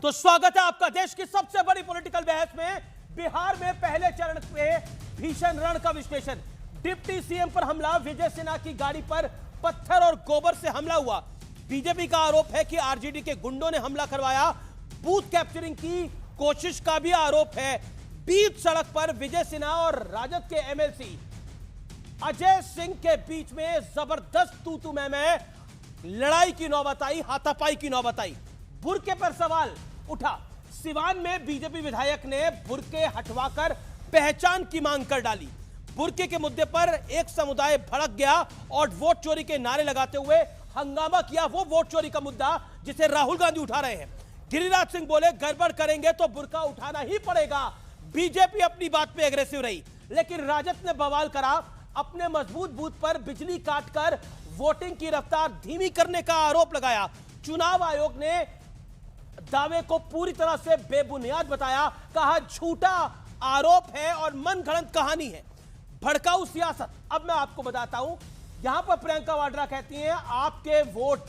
तो स्वागत है आपका देश की सबसे बड़ी पॉलिटिकल बहस में। बिहार में पहले चरण पे भीषण रण का विश्लेषण। डिप्टी सीएम पर हमला, विजय सिन्हा की गाड़ी पर पत्थर और गोबर से हमला हुआ। बीजेपी का आरोप है कि आरजेडी के गुंडों ने हमला करवाया। बूथ कैप्चरिंग की कोशिश का भी आरोप है। बीच सड़क पर विजय सिन्हा और राजद के एमएलसी अजय सिंह के बीच में जबरदस्त तू-तू मैं लड़ाई की नौबत आई, हाथापाई की नौबत आई। बुर्के पर सवाल उठा। सिवान में बीजेपी विधायक ने बुर्के हटवाकर पहचान की मांग कर डाली। बुर्के के मुद्दे पर एक समुदाय भड़क गया और वोट चोरी के नारे लगाते हुए हंगामा किया। वो वोट चोरी का मुद्दा जिसे राहुल गांधी उठा रहे हैं। गिरिराज सिंह बोले गड़बड़ करेंगे तो बुर्का उठाना ही पड़ेगा। बीजेपी अपनी बात पे एग्रेसिव रही, लेकिन राजद ने बवाल करा। अपने मजबूत बूथ पर बिजली काटकर वोटिंग की रफ्तार धीमी करने का आरोप लगाया। चुनाव आयोग ने दावे को पूरी तरह से बेबुनियाद बताया। कहा झूठा आरोप है और मनगढ़ंत कहानी है, भड़काऊ सियासत। अब मैं आपको बताता हूं, यहां पर प्रियंका वाड्रा कहती हैं आपके वोट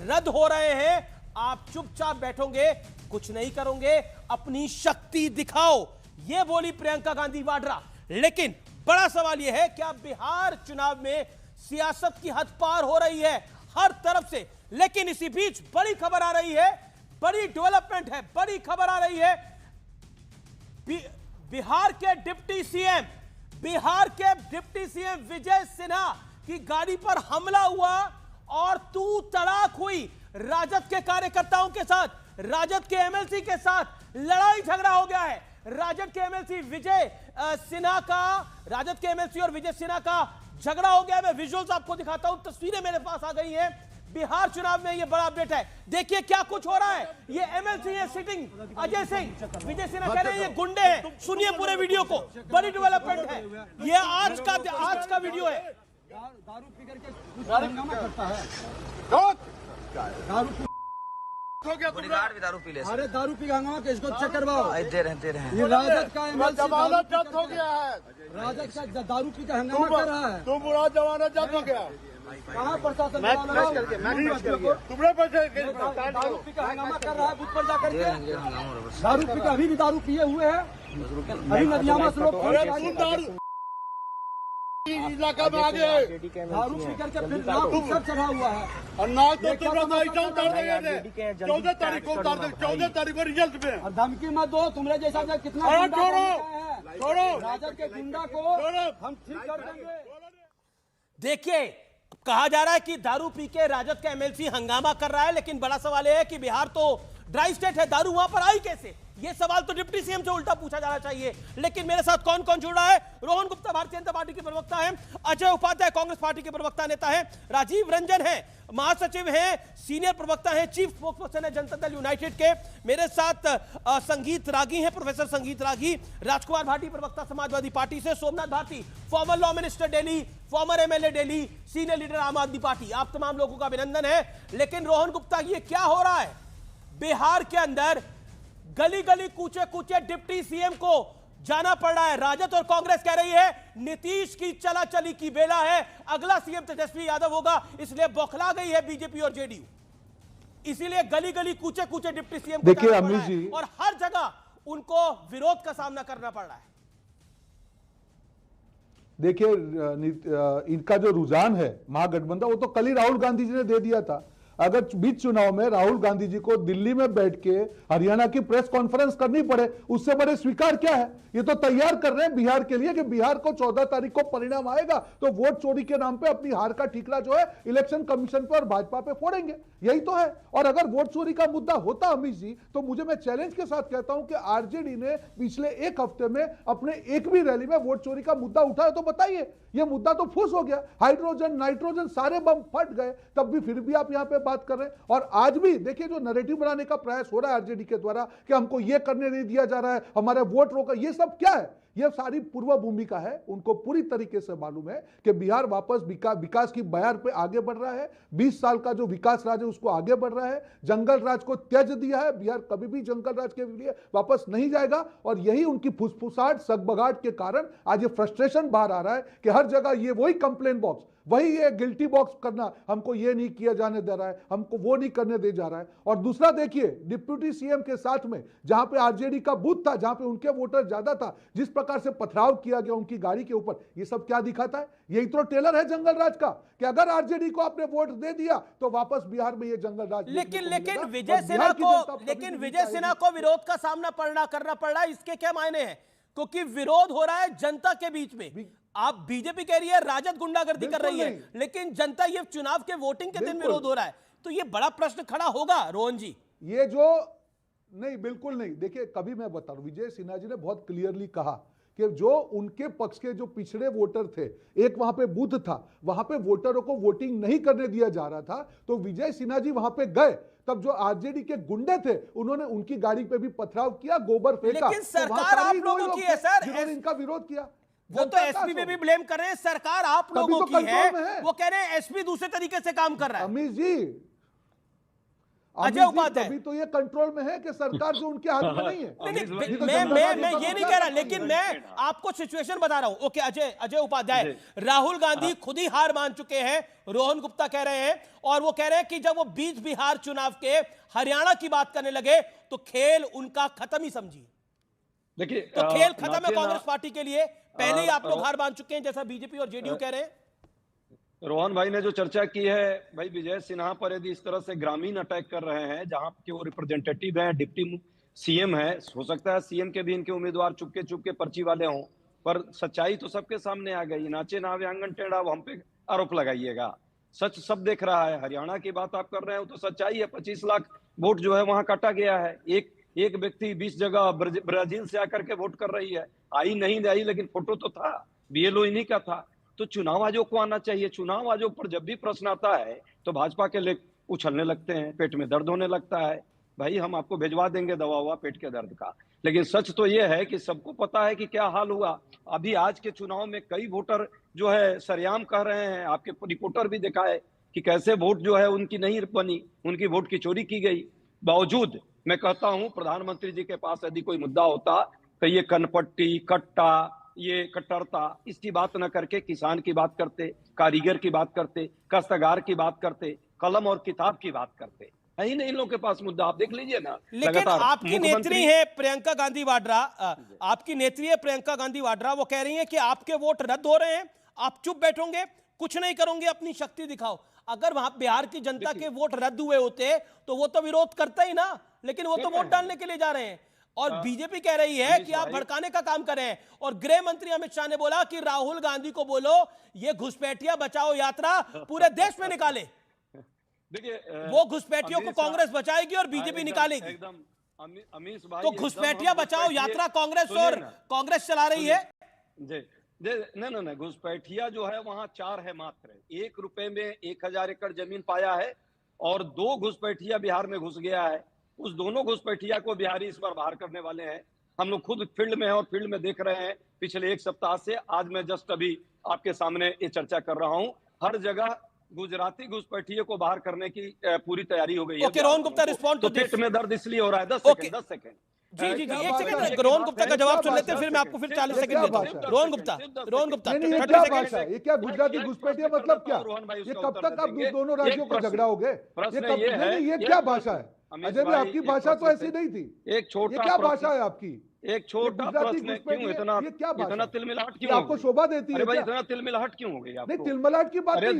रद्द हो रहे हैं, आप चुपचाप बैठोगे, कुछ नहीं करोगे, अपनी शक्ति दिखाओ। यह बोली प्रियंका गांधी वाड्रा। लेकिन बड़ा सवाल यह है, क्या बिहार चुनाव में सियासत की हद पार हो रही है हर तरफ से? लेकिन इसी बीच बड़ी खबर आ रही है, बड़ी डेवलपमेंट है, बड़ी खबर आ रही है। बिहार के डिप्टी सीएम विजय सिन्हा की गाड़ी पर हमला हुआ और तू तड़ाक हुई। राजद के कार्यकर्ताओं के साथ, राजद के एमएलसी के साथ लड़ाई झगड़ा हो गया है। राजद के एमएलसी और विजय सिन्हा का झगड़ा हो गया। मैं विजुअल्स आपको दिखाता हूं, तस्वीरें मेरे पास आ गई हैं। बिहार चुनाव में यह बड़ा अपडेट है। देखिए क्या कुछ हो रहा है। ये एमएलसी है सिटिंग अजय सिंह, विजय सिन्हा कह रहे हैं ये गुंडे हैं। सुनिए पूरे वीडियो को, बड़ी डेवलपमेंट है। ये आज का वीडियो है। दारू पी करके हंगामा करता है। दारू हो गया, भी दारू पी ले। अरे दारू पी हंगामा के इसको चेक करवाओ। दे रहे हैं। ये राजद का एमएलसी जमानत जब्त हो गया है। राजद का दारू पी का हंगामा कर रहा है। तुम बुरा जमानत जब्त हो गया। कहाँ प्रशासन तुमने पैसे दारू पी का हंगामा कर रहा है बूथ पर जाकर के। दारू पी का अभी भी दारू पिए हुए हैं। अभी नदियामा से लोग इलाका में आ गए, दारू पी करके फिर नाव चढ़ा हुआ है। और नाव तो तुम ऐसा उतार देंगे। 14 तारीख को उतार देंगे, 14 तारीख को रिजल्ट में। और धमकी मत दो, तुम्हारे जैसा कितना छोड़ो राजद के गुंडा को हम ठीक कर देंगे। देखिए कहा जा रहा है कि दारू पी के राजद का एमएलसी हंगामा कर रहा है, लेकिन बड़ा सवाल यह है कि बिहार तो ड्राई स्टेट है, दारू वहां पर आई कैसे? यह सवाल तो डिप्टी सीएम से उल्टा पूछा जाना चाहिए। लेकिन मेरे साथ कौन कौन जुड़ रहा है? रोहन गुप्ता भारतीय जनता पार्टी के प्रवक्ता हैं, अजय उपाध्याय कांग्रेस पार्टी के प्रवक्ता नेता हैं, राजीव रंजन है महासचिव हैं, सीनियर प्रवक्ता हैं, चीफ स्पोक्सपर्सन है जनता दल यूनाइटेड के। मेरे साथ संगीत रागी हैं, प्रोफेसर संगीत रागी, राजकुमार भाटी प्रवक्ता समाजवादी पार्टी से, Somnath Bharti former law minister Delhi, former MLA Delhi, senior leader Aam Aadmi party. आप तमाम लोगों का अभिनंदन है। लेकिन रोहन गुप्ता, ये क्या हो रहा है बिहार के अंदर? गली गली कूचे कूचे डिप्टी सीएम को जाना पड़ रहा है। राजद और कांग्रेस कह रही है नीतीश की चला चली की बेला है, अगला सीएम तेजस्वी यादव होगा, इसलिए बौखला गई है बीजेपी और जेडीयू। इसीलिए गली गली कूचे कूचे डिप्टी सीएम को देखिए जाना पड़ अमित रहा है जी, और हर जगह उनको विरोध का सामना करना पड़ रहा है। देखिए इनका जो रुझान है महागठबंधन, वो तो कल ही राहुल गांधी जी ने दे दिया था। अगर बीच चुनाव में राहुल गांधी जी को दिल्ली में बैठ के हरियाणा की प्रेस कॉन्फ्रेंस करनी पड़े, उससे बड़े स्वीकार क्या है? ये तो तैयार कर रहे हैं बिहार के लिए कि बिहार को 14 तारीख को परिणाम आएगा तो वोट चोरी के नाम पे अपनी हार का ठीकरा जो है इलेक्शन कमीशन पर और भाजपा पे फोड़ेंगे। यही तो है। और अगर वोट चोरी का मुद्दा होता अमित जी, तो मुझे, मैं चैलेंज के साथ कहता हूं कि आरजेडी ने पिछले एक हफ्ते में अपने एक भी रैली में वोट चोरी का मुद्दा उठाया तो बताइए। यह मुद्दा तो फुस हो गया, हाइड्रोजन नाइट्रोजन सारे बम फट गए, तब भी फिर भी आप यहां पे बात कर रहे हैं। और आज भी देखिए जो नैरेटिव बनाने का प्रयास हो रहा है आरजेडी के द्वारा कि हमको यह करने नहीं दिया जा रहा है, हमारे वोट रोका, ये सब क्या है? यह सारी पूर्व भूमिका है। उनको पूरी तरीके से मालूम है कि बिहार वापस विकास की बयार पे आगे बढ़ रहा है। 20 साल का जो विकास राज है उसको आगे बढ़ रहा है। जंगल राज को त्याज दिया है, बिहार कभी भी जंगल राज के लिए वापस नहीं जाएगा। और यही उनकी फुसफुसाहट, सकबगाहट के कारण आज ये फ्रस्ट्रेशन बाहर आ रहा है कि हर जगह ये वही कंप्लेन बॉक्स, वही ये गिल्टी बॉक्स करना, हमको ये नहीं किया जाने दे रहा है, हमको वो नहीं करने दे जा रहा है। और दूसरा देखिए, डिप्टी सीएम के साथ में जहां पे आरजेडी का बूथ था, जहां पे उनके वोटर ज्यादा था, जिस प्रकार से पथराव किया गया उनकी गाड़ी के ऊपर, ये सब क्या दिखाता है? यही तो टेलर है जंगल राज का, कि अगर आरजेडी को आपने वोट दे दिया तो वापस बिहार में ये जंगल राज। लेकिन विजय सिन्हा को विरोध का सामना करना पड़ रहा है, इसके क्या मायने हैं? क्योंकि विरोध हो रहा है जनता के बीच में। आप बीजेपी कह रही है राजद गुंडागर्दी कर रही है, लेकिन जनता ये चुनाव के वोटिंग के दिन विरोध हो रहा है, तो ये बड़ा प्रश्न खड़ा होगा रोहन जी। ये जो नहीं, बिल्कुल नहीं। देखिए, कभी मैं बता रहा हूं, विजय सिन्हा जी ने बहुत क्लियरली कहा कि जो उनके पक्ष के जो पिछड़े वोटर थे, एक वहां पे बूथ था, वहां पे वोटरों को वोटिंग नहीं करने दिया जा रहा था, तो विजय सिन्हा जी वहां पे गए, तब जो आरजेडी के गुंडे थे उन्होंने उनकी गाड़ी पे भी पथराव किया, गोबर फेंका। लेकिन सरकार आप लोगों की है सर, जिन्होंने इनका विरोध किया। वो तो एसपी पे भी ब्लेम कर रहे हैं, सरकार आप लोगों की है। वो कह रहे हैं एसपी दूसरे तरीके से काम कर रहा है। अमित जी, अजय उपाध्याय, अभी तो ये कंट्रोल में है कि सरकार जो उनके हाथ में नहीं है। मैं ये नहीं कह रहा, लेकिन मैं आपको सिचुएशन बता रहा हूं। ओके, अजय उपाध्याय, राहुल गांधी खुद ही हार मान चुके हैं, रोहन गुप्ता कह रहे हैं, और वो कह रहे हैं कि जब वो बीच बिहार चुनाव के हरियाणा की बात करने लगे तो खेल उनका खत्म ही समझिए। देखिए, तो खेल खत्म है कांग्रेस पार्टी के लिए, पहले ही आप लोग हार मान चुके हैं, जैसा बीजेपी और जेडीयू कह रहे हैं। रोहन भाई ने जो चर्चा की है, भाई विजय सिन्हा पर यदि इस तरह से ग्रामीण अटैक कर रहे हैं, जहां के वो रिप्रेजेंटेटिव हैं, डिप्टी सीएम है, हो सकता है सीएम के भी इनके उम्मीदवार चुपके पर्ची वाले हों, पर सच्चाई तो सबके सामने आ गई। नाचे नावे आंगन टेढ़ा, हम पे आरोप लगाइएगा, सच सब देख रहा है। हरियाणा की बात आप कर रहे हो तो सच्चाई है, 25 लाख वोट जो है वहां काटा गया है। एक व्यक्ति 20 जगह ब्राजील से आकर के वोट कर रही है, आई नहीं आई, लेकिन फोटो तो था, बीएलओ इन्हीं का था। तो चुनाव आयोग को आना चाहिए। चुनाव आयोग पर जब भी प्रश्न आता है तो भाजपा के लोग उछलने लगते हैं, पेट में दर्द होने लगता है। भाई हम आपको भिजवा देंगे दवा हुआ पेट के दर्द का, लेकिन सच तो यह है कि सबको पता है कि क्या हाल हुआ। अभी आज के चुनाव में कई वोटर जो है सरेआम कह रहे हैं, आपके रिपोर्टर भी दिखाए कि कैसे वोट जो है उनकी नहीं बनी, उनकी वोट की चोरी की गई। बावजूद मैं कहता हूं प्रधानमंत्री जी के पास यदि कोई मुद्दा होता तो ये कनपट्टी, कट्टा, ये कट्टरता, इसकी बात न करके किसान की बात करते, कारीगर की बात करते, काश्तकार की बात करते, कलम और किताब की बात करते। है नहीं इन लोगों के पास मुद्दा, आप देख लीजिए ना। लेकिन आपकी नेत्री है प्रियंका गांधी वाड्रा, आपकी नेत्री है प्रियंका गांधी वाड्रा, वो कह रही है कि आपके वोट रद्द हो रहे हैं, आप चुप बैठोगे, कुछ नहीं करोगे, अपनी शक्ति दिखाओ। अगर वहां बिहार की जनता के वोट रद्द हुए होते तो वो तो विरोध करता ही ना, लेकिन वो तो वोट डालने के लिए जा रहे हैं। और बीजेपी कह रही है कि आप भड़काने का काम कर रहे हैं। और गृह मंत्री अमित शाह ने बोला कि राहुल गांधी को बोलो ये घुसपैठिया बचाओ यात्रा पूरे देश में निकाले। देखिए, वो घुसपैठियों को कांग्रेस बचाएगी और बीजेपी निकालेगी। एकदम अमीश भाई, तो घुसपैठिया बचाओ यात्रा कांग्रेस चला रही है। नहीं, घुसपैठिया जो है वहां 4 है मात्र। 1 रुपए में 1000 एकड़ जमीन पाया है और 2 घुसपैठिया बिहार में घुस गया है। उस दोनों घुसपैठिया को बिहारी इस बार बाहर करने वाले हैं। हम लोग खुद फील्ड में हैं और फील्ड में देख रहे हैं पिछले 1 सप्ताह से। आज मैं जस्ट अभी आपके सामने ये चर्चा कर रहा हूं, हर जगह गुजराती घुसपैठिए को बाहर करने की पूरी तैयारी हो गई है। ओके, रोहन गुप्ता रिस्पॉन्ड तो पेट में दर्द इसलिए हो रहा है। 10 सेकंड जी, एक सेकंड रोहन गुप्ता का जवाब सुन लेते हैं, फिर मैं आपको फिर 40 सेकंड देता हूं। रोहन गुप्ता ये क्या गुजराती घुसपैठिया मतलब क्या? ये कब तक आप दोनों राज्यों को झगड़ा हो गए? ये क्या भाषा है अजय भाई? आपकी भाषा तो ऐसी नहीं थी। एक छोटा क्या भाषा है आपकी? एक छोटा प्रश्न, क्यों इतना तिलमिलाहट क्यों? आपको शोभा देती है? भाई इतना तिलमिलाहट क्यों हो गई आपको? नहीं, तिलमिलाहट की बात नहीं है,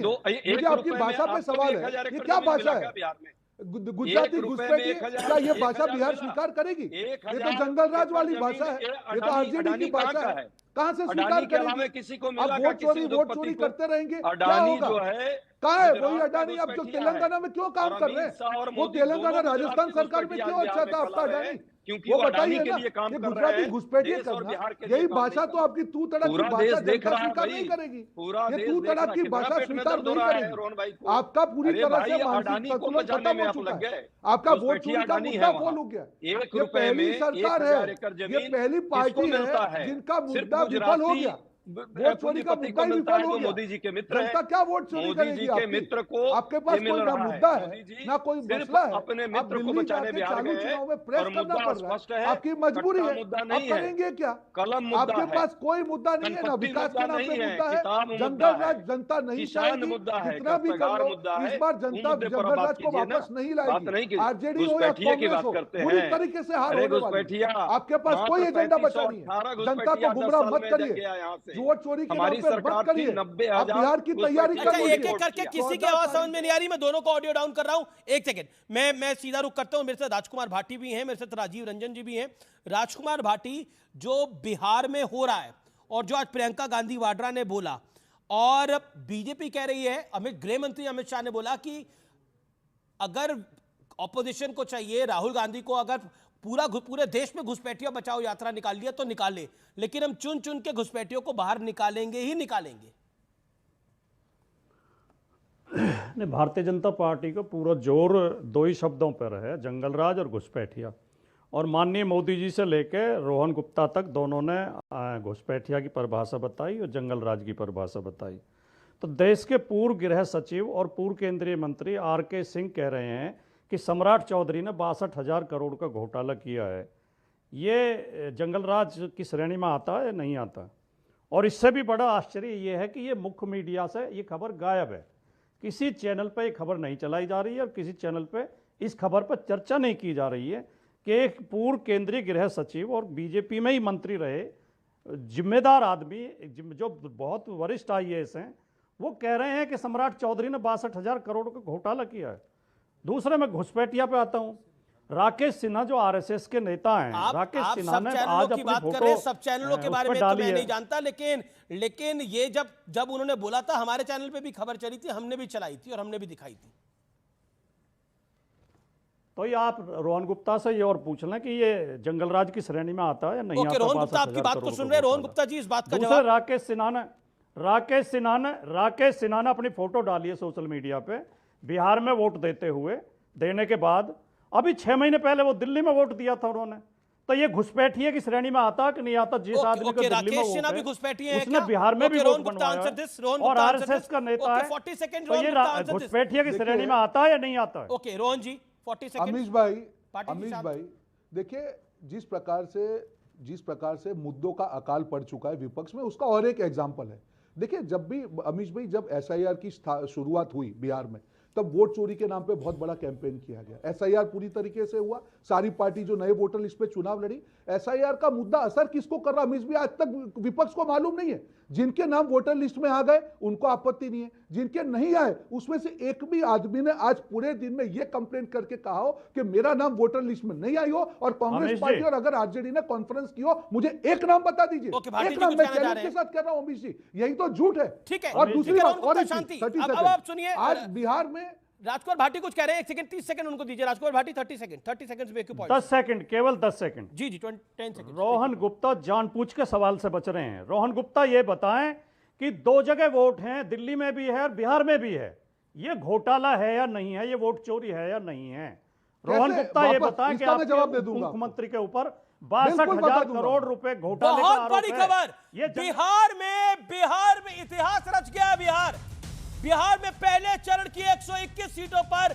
मुझे आपकी भाषा पे सवाल है। ये क्या भाषा है बिहार में? गुजराती घुसपैठिए, क्या ये भाषा बिहार स्वीकार करेगी? ये तो जंगल राज वाली भाषा है, ये तो आरजेडी की भाषा है। कहां से स्वीकार करेंगे? किसी को आप वोट चोरी करते रहेंगे, क्या होगा? कहाँ है वही अडानी? अब जो तेलंगाना में क्यों काम कर रहे हैं? वो तेलंगाना राजस्थान सरकार में क्यों अच्छा था आपका अडानी? वो बताइए ना, ये गुजराती घुसपैठिए करना, यही भाषा तो आपकी तू तड़क की भाषा जनता स्वीकार नहीं करेगी। ये तू तड़क की भाषा स्वीकार नहीं करेगी। आपका पूरी तरह से मानसिक संतुलन खत्म हो चुका है। आपका वोट चोरी का मुद्दा फॉल हो गया। ये पहली सरकार है, ये पहली पार्टी है जिनका मुद्दा विफल हो गया। वोट चोरी का पति मुद्दा को ही मिलता विफल है हो जो गया। मोदी जी के मित्र जनता हैं। क्या वोट चोरी मोदी करेगी जी के आपकी? मित्र को आपके पास ये कोई मिल ना रहा मुद्दा मोदी है जी ना कोई सिर्फ मसला है। अपने आप मित्र को दिल्ली बचाने जाके बिहार चालू गए हैं चुनाव में प्रेस और करना मुद्दा पड़ रहा स्पष्ट है, है, आपकी मजबूरी कट्टा है। मुद्दा आप नहीं है, करेंगे क्या? कलम मुद्दा आपके है, पास कोई मुद्दा नहीं है, ना संपत्ति विकास मुद्दा के नाम नहीं पे है, मुद्दा है। किताब मुद्दा जंगल है, राज जनता नहीं किसान चाहेगी, मुद्दा है, जितना भी कर काश्तकार लो मुद्दा इस है। बार उन जनता मुद्दे पर जंगल बात राज को कीजिए ना, वापस नहीं बात लाएगी। नहीं की आरजेडी हो या घुसपैठिया की कांग्रेस बात हो, करते बुरी हैं। तरीके से हार अरे होने वाली घुसपैठिया, है। आपके पास कोई मात्र एजेंडा बचा नहीं है। 3518 जनता घुसपैठिया को 10 गुमराह साल मत में करिए, जग गया यहाँ से। वोट चोरी के नाम हमारी पे मत सरकार थी करिए। 90,000 आप बिहार की तैयारी अच्छा, कर एक लीजिए। एक करके किसी की आवाज समझ में नहीं आ रही, मैं दोनों को ऑडियो डाउन कर रहा हूं। एक सेकंड, मैं सीधा रुख करता हूं। मेरे साथ राजकुमार भाटी भी हैं, मेरे साथ राजीव रंजन जी भी हैं। राजकुमार भाटी, जो बिहार में हो रहा है और जो आज प्रियंका गांधी वाड्रा ने बोला, और बीजेपी कह रही है, गृह मंत्री अमित शाह ने बोला कि अगर ऑपोजिशन को चाहिए, राहुल गांधी को अगर पूरे देश में घुसपैठियों बचाओ यात्रा निकाल लिया तो निकाले, लेकिन हम चुन चुन के घुसपैठियों को बाहर निकालेंगे ही निकालेंगे। नहीं, भारतीय जनता पार्टी का पूरा जोर दो ही शब्दों पर है, जंगलराज और घुसपैठिया। और माननीय मोदी जी से लेकर रोहन गुप्ता तक दोनों ने घुसपैठिया की परिभाषा बताई और जंगलराज की परिभाषा बताई। तो देश के पूर्व गृह सचिव और पूर्व केंद्रीय मंत्री आर.के. सिंह कह रहे हैं कि सम्राट चौधरी ने 62,000 करोड़ का घोटाला किया है। ये जंगलराज की श्रेणी में आता है या नहीं आता? और इससे भी बड़ा आश्चर्य ये है कि ये मुख्य मीडिया से ये खबर गायब है। किसी चैनल पर ये खबर नहीं चलाई जा रही है और किसी चैनल पे इस खबर पर चर्चा नहीं की जा रही है कि एक पूर्व केंद्रीय गृह सचिव और बीजेपी में ही मंत्री रहे जिम्मेदार आदमी, जो बहुत वरिष्ठ IAS हैं, वो कह रहे हैं कि सम्राट चौधरी ने 62,000 करोड़ का घोटाला किया है। दूसरे मैं घुसपैठिया पे आता हूँ। राकेश सिन्हा जो RSS के नेता हैं, राकेश सिन्हा ने आज अपनी फोटो सब चैनलों के बारे में तो मैं नहीं जानता, लेकिन ये जब उन्होंने बोला था, हमारे चैनल पे भी खबर चली थी, हमने भी चलाई थी और हमने भी दिखाई थी। तो ये आप रोहन गुप्ता से ये और पूछ लें कि ये जंगलराज की श्रेणी में आता है या नहीं आता। रोहन गुप्ता आपकी बात को सुन रहे हैं। रोहन गुप्ता जी, इस बात का जवाब। राकेश सिन्हा ने अपनी फोटो डाली है सोशल मीडिया पे, बिहार में वोट देने के बाद अभी 6 महीने पहले वो दिल्ली में वोट दिया था उन्होंने। तो ये घुसपैठिए की श्रेणी में आता कि नहीं आता? जिस आदमी को दिल्ली में वोट है उसने बिहार में भी वोट बनवाया और RSS का नेता है, तो ये घुसपैठिए की श्रेणी में आता है या नहीं आता है? ओके रोहन जी, 40 सेकंड। अमीश भाई देखिए, जिस प्रकार से मुद्दों का अकाल पड़ चुका है विपक्ष में, उसका और एक एग्जांपल है। देखिए, जब भी अमीश भाई, जब SIR की शुरुआत हुई बिहार में, तब वोट चोरी के नाम पे बहुत बड़ा कैंपेन किया गया। SIR पूरी तरीके से हुआ, सारी पार्टी जो नए वोटर लिस्ट पे चुनाव लड़ी। SIR का मुद्दा असर किसको कर रहा अमीश भाई, आज तक विपक्ष को मालूम नहीं है। जिनके नाम वोटर लिस्ट में आ गए उनको आपत्ति नहीं है, जिनके नहीं आए उसमें से एक भी आदमी ने आज पूरे दिन में यह कंप्लेंट करके कहा हो कि मेरा नाम वोटर लिस्ट में नहीं आई हो, और कांग्रेस पार्टी और अगर RJD ने कॉन्फ्रेंस की हो, मुझे एक नाम बता दीजिए। एक नाम मैं चैलेंज के साथ कह रहा हूं अमीश जी, यही तो झूठ है। ठीक है, और दूसरी बात, और अब आप सुनिए, आज बिहार में राजकुमार भाटी कुछ कह रहे हैं। 1 सेकंड, 30 सेकंड उनको दीजिए। राजकुमार भाटी 30 सेकंड में 10 सेकंड, केवल 10 सेकंड। जी 10 सेकंड। रोहन गुप्ता जानबूझ के सवाल से बच रहे हैं। रोहन गुप्ता ये बताएं कि 2 जगह वोट हैं, दिल्ली में भी है और बिहार में भी है, ये घोटाला है या नहीं है, ये वोट चोरी है या नहीं है? रोहन गुप्ता ये बताएं कि आपके मुख्यमंत्री के ऊपर 62,000 करोड़ रुपए घोटाले का आरोप है। बहुत बड़ी खबर, बिहार में इतिहास रच गया। बिहार में पहले चरण की 121 सीटों पर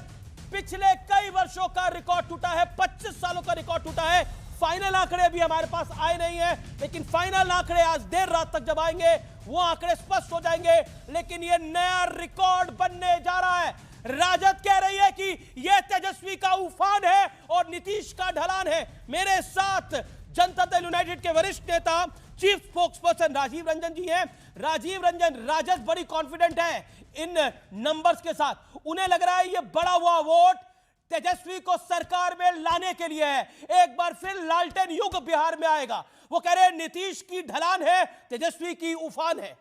पिछले कई वर्षों का रिकॉर्ड टूटा है, 25 सालों का रिकॉर्ड टूटा है। फाइनल आंकड़े अभी हमारे पास आए नहीं है, लेकिन फाइनल आंकड़े आज देर रात तक जब आएंगे वो आंकड़े स्पष्ट हो जाएंगे। लेकिन ये नया रिकॉर्ड बनने जा रहा है। राजद कह रही है कि यह तेजस्वी का उफान है और नीतीश का ढलान है। मेरे साथ जनता दल यूनाइटेड के वरिष्ठ नेता, चीफ स्पोक्सपर्सन राजीव रंजन जी हैं। राजीव रंजन, राजद बड़ी कॉन्फिडेंट है इन नंबर्स के साथ। उन्हें लग रहा है ये बड़ा हुआ वोट तेजस्वी को सरकार में लाने के लिए है। एक बार फिर लालटेन युग बिहार में आएगा। वो कह रहे हैं नीतीश की ढलान है, तेजस्वी की उफान है।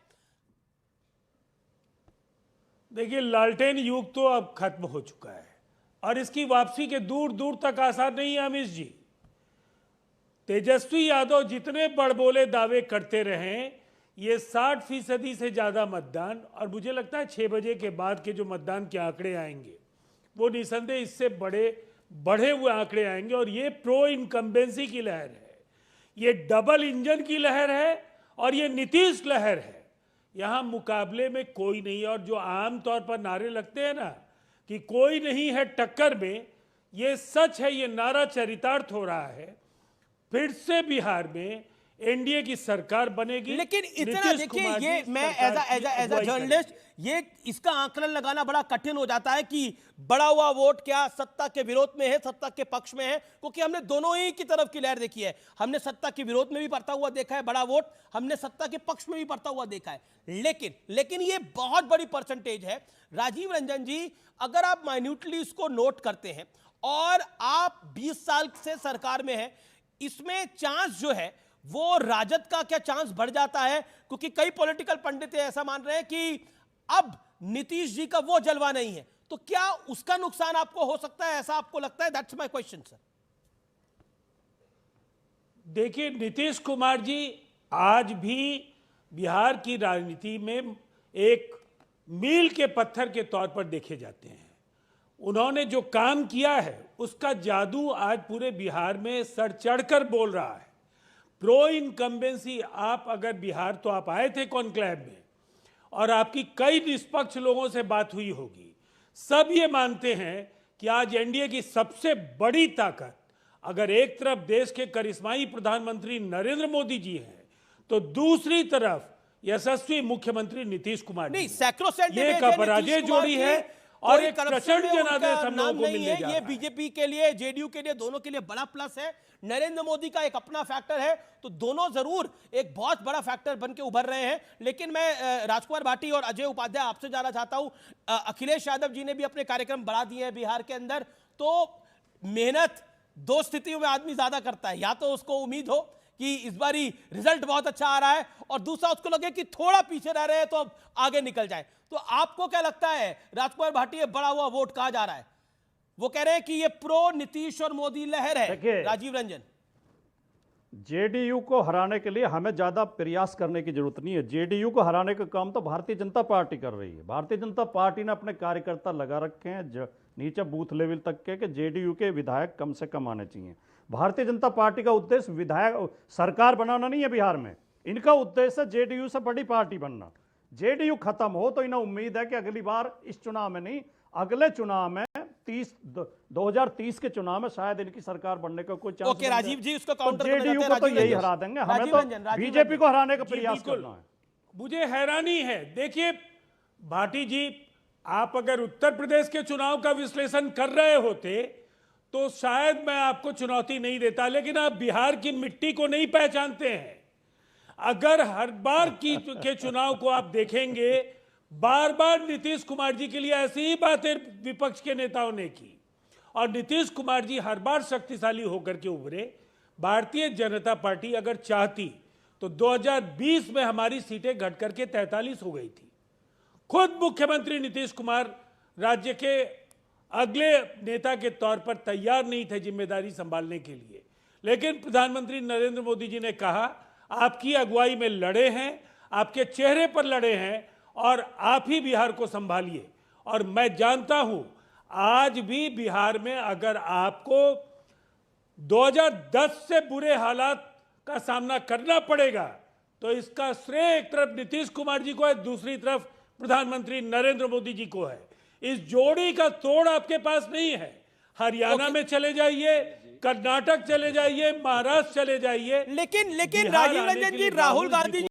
देखिए, लालटेन युग तो अब खत्म हो चुका है और इसकी वापसी के दूर दूर तक आसार नहीं है अमीश जी। तेजस्वी यादव जितने बड़बोले दावे करते रहें, ये 60% से ज़्यादा मतदान, और मुझे लगता है 6 बजे के बाद के जो मतदान के आंकड़े आएंगे वो निसंदेह इससे बढ़े हुए आंकड़े आएंगे। और ये प्रो इनकम्बेंसी की लहर है, ये डबल इंजन की लहर है और ये नीतीश लहर है, यहाँ मुकाबले में कोई नहीं। और जो आम तौर पर नारे लगते हैं ना कि कोई नहीं है टक्कर में, ये सच है, ये नारा चरितार्थ हो रहा है। फिर से बिहार में एनडीए की सरकार बनेगी। लेकिन इतना देखिए, ये मैं एज अ जर्नलिस्ट ये इसका आकलन लगाना बड़ा कठिन हो जाता है कि बड़ा हुआ वोट क्या सत्ता के विरोध में है, सत्ता के पक्ष में है, क्योंकि हमने दोनों ही की तरफ की लहर देखी है। हमने सत्ता के विरोध में भी बढ़ता हुआ देखा है बड़ा वोट, हमने सत्ता के पक्ष में भी बढ़ता हुआ देखा है। लेकिन ये बहुत बड़ी परसेंटेज है। राजीव रंजन जी, अगर आप माइन्यूटली इसको नोट करते हैं और आप 20 साल से सरकार में हैं, इसमें चांस जो है वो राजद का क्या चांस बढ़ जाता है? क्योंकि कई पॉलिटिकल पंडित ऐसा मान रहे हैं कि अब नीतीश जी का वो जलवा नहीं है, तो क्या उसका नुकसान आपको हो सकता है? ऐसा आपको लगता है? That's my question sir. देखिए, नीतीश कुमार जी आज भी बिहार की राजनीति में एक मील के पत्थर के तौर पर देखे जाते हैं। उन्होंने जो काम किया है उसका जादू आज पूरे बिहार में सर चढ़कर बोल रहा है। प्रो इनकम्बेंसी, आप अगर बिहार, तो आप आए थे कॉन्क्लेव में और आपकी कई निष्पक्ष लोगों से बात हुई होगी, सब ये मानते हैं कि आज एनडीए की सबसे बड़ी ताकत, अगर एक तरफ देश के करिश्माई प्रधानमंत्री नरेंद्र मोदी जी हैं, तो दूसरी तरफ यशस्वी मुख्यमंत्री नीतीश कुमार नहीं, जी। ये एक पराजय जोड़ी है और एक प्रचंड जनादेश हम लोगों को मिलने जा रहा है। ये बीजेपी के लिए, जेडीयू के लिए, दोनों के लिए बड़ा प्लस है। नरेंद्र मोदी का एक अपना फैक्टर है, तो दोनों जरूर एक बहुत बड़ा फैक्टर बन के उभर रहे हैं। लेकिन मैं राजकुमार भाटी और अजय उपाध्याय आपसे जाना चाहता हूं, अखिलेश यादव जी ने भी अपने कार्यक्रम बढ़ा दिए हैं बिहार के अंदर। तो मेहनत दो स्थितियों में आदमी ज्यादा करता है, या तो उसको उम्मीद हो कि इस बारी रिजल्ट बहुत अच्छा आ रहा है, और दूसरा उसको लगे कि थोड़ा पीछे रह रहे हैं तो अब आगे निकल जाए। तो आपको क्या लगता है राजकुमार भाटी, बड़ा हुआ वोट कहा जा रहा है? वो कह रहे हैं कि ये प्रो नीतीश और मोदी लहर है। राजीव रंजन, जेडीयू को हराने के लिए हमें ज्यादा प्रयास करने की जरूरत नहीं है। जेडीयू को हराने का काम तो भारतीय जनता पार्टी कर रही है। भारतीय जनता पार्टी ने अपने कार्यकर्ता लगा रखे हैं नीचे बूथ लेवल तक के, कि जेडीयू के विधायक कम से कम आने चाहिए। भारतीय जनता पार्टी का उद्देश्य विधायक सरकार बनाना नहीं है बिहार में, इनका उद्देश्य है जेडीयू से बड़ी पार्टी बनना। जेडीयू खत्म हो तो इन्हें उम्मीद है कि अगली बार, इस चुनाव में नहीं, अगले चुनाव में 2030 के चुनाव में शायद इनकी सरकार बनने का कोई चांस। ओके राजीव जी, उसको काउंटर करना जेडीयू को तो यही हरा देंगे, हमें तो बीजेपी को हराने का प्रयास करना है। मुझे हैरानी है, देखिए भाटी जी, आप अगर उत्तर प्रदेश के चुनाव का विश्लेषण कर रहे होते तो शायद मैं आपको चुनौती नहीं देता, लेकिन आप बिहार की मिट्टी को नहीं पहचानते हैं। अगर हर बार के चुनाव को आप देखेंगे, बार बार नीतीश कुमार जी के लिए ऐसी ही बातें विपक्ष के नेताओं ने की, और नीतीश कुमार जी हर बार शक्तिशाली होकर के उभरे। भारतीय जनता पार्टी अगर चाहती तो 2020 में हमारी सीटें घट करके 43 हो गई थी। खुद मुख्यमंत्री नीतीश कुमार राज्य के अगले नेता के तौर पर तैयार नहीं थे जिम्मेदारी संभालने के लिए, लेकिन प्रधानमंत्री नरेंद्र मोदी जी ने कहा, आपकी अगुवाई में लड़े हैं, आपके चेहरे पर लड़े हैं, और आप ही बिहार को संभालिए। और मैं जानता हूं आज भी बिहार में अगर आपको 2010 से बुरे हालात का सामना करना पड़ेगा तो इसका श्रेय एक तरफ नीतीश कुमार जी को है, दूसरी तरफ प्रधानमंत्री नरेंद्र मोदी जी को है। इस जोड़ी का तोड़ आपके पास नहीं है। हरियाणा में चले जाइए, कर्नाटक चले जाइए, महाराष्ट्र चले जाइए, लेकिन राजीव रंजन जी, राहुल गांधी